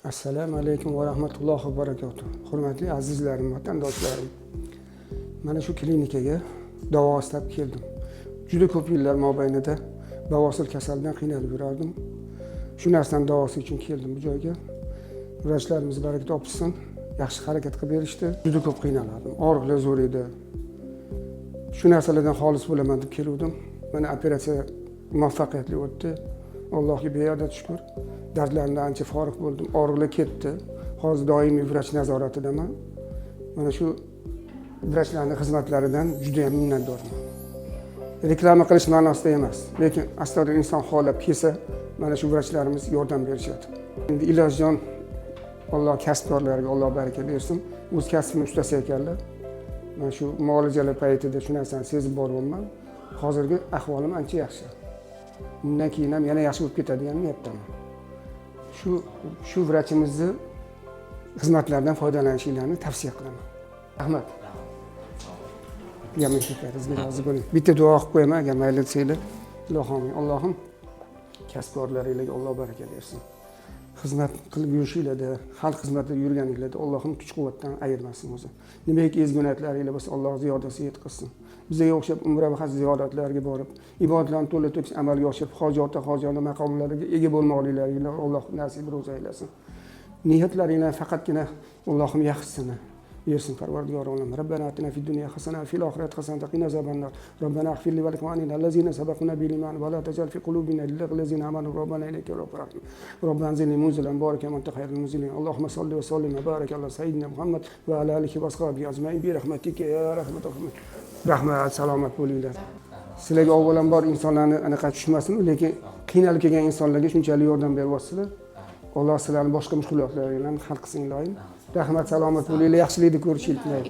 Assalomu alaykum va rahmatullohi va barakatuh. Hurmatli azizlarim, vatandoshlarim. Mana shu klinikaga davo istab keldim. Juda ko'p yillar mobaynida bavosil kasalidan qiynalib yurardim. Shu narsaning davosi uchun keldim bu joyga. Vrachlarimiz baraka topsin, yaxshi harakat qilib berishdi. Juda ko'p qiynalardim. Og'riqlar zo'r edi. Shu narsalardan xolis bo'laman deb keldim. Mana operatsiya muvaffaqiyatli o'tdi. Allohga beadad shukr. Dardlarimdan ancha forig' bo'ldim. Og'riqlar ketdi. Hozir doimiy vrach nazoratidaman. Mana shu vrachlarning xizmatlaridan juda ham minnatdorman. Reklama qilish ma'nosida emas, lekin astoydil inson xohlab kelsa, mana shu vrachlarimiz yordam berishadi. Endi ilojjon Alloh kasbkorlarga Alloh baraka bersin. O'z kasbimning ustasi ekanlar. Mana shu muolajalar paytida shu narsani sezib boryapman. Hozirgi ahvolim ancha yaxshi. Bundan keyin ham yana yaxshi bo'lib ketadi degan niyatdaman. Shu vrachimizni xizmatlaridan foydalanishingizni tavsiya qilaman. Rahmat. Yaman shekaringizga rozi bo'ling. Bitta duo qilib qo'yaman, agar mayli desanglar. Ilohim, Allohim kasbkorlaringizga Alloh baraka bersin. Xizmat qilib yurishinglarda, xalq xizmatida yurganinglarda Allohim kuch-quvvatdan ayirmasin o'zi. Nimaiki ezgu-niyatlaringlar bo'lsa, Alloh ziyodasi yetkazsin. Bizga o'xshab umra va haj ziyoratlarga borib, ibodatlarni to'la to'kis amalga oshirib, hojat maqomlariga ega bo'lmoqliklaringlar Alloh nasib ro'za aylasin. Niyatlaringlar faqatgina Allohim yaxshisini bersin Parvardigor olam. Robbana atina fid dunya hasana va fil oxirati hasana wa qina azabannar. Robbana ighfir li va likhwanina allazina sabaquna bil iman va la tajal fi qulubina ghillan lil ladzina amanu robbana innaka ra'ufur rahim. Robbana zidni munzilan barakan wa anta khairul munzilin. Allohumma salli va sallim va barik ala sayyidina Muhammad va ala alihi va ashabihi ajma'in bi rahmatika ya rahmatul rahim. Rahmat, salomat bo'linglar. Sizlarga avvalambor insonlarni anaqa tushmasin, lekin qiynalib kelgan insonlarga shunchalik yordam beryapsizlar. Alloh sizlarni boshqa mushkulotlaringlarni hal qilsin ilohim. Rahmat, salomat bo'linglar, yaxshilikni ko'rishinglar.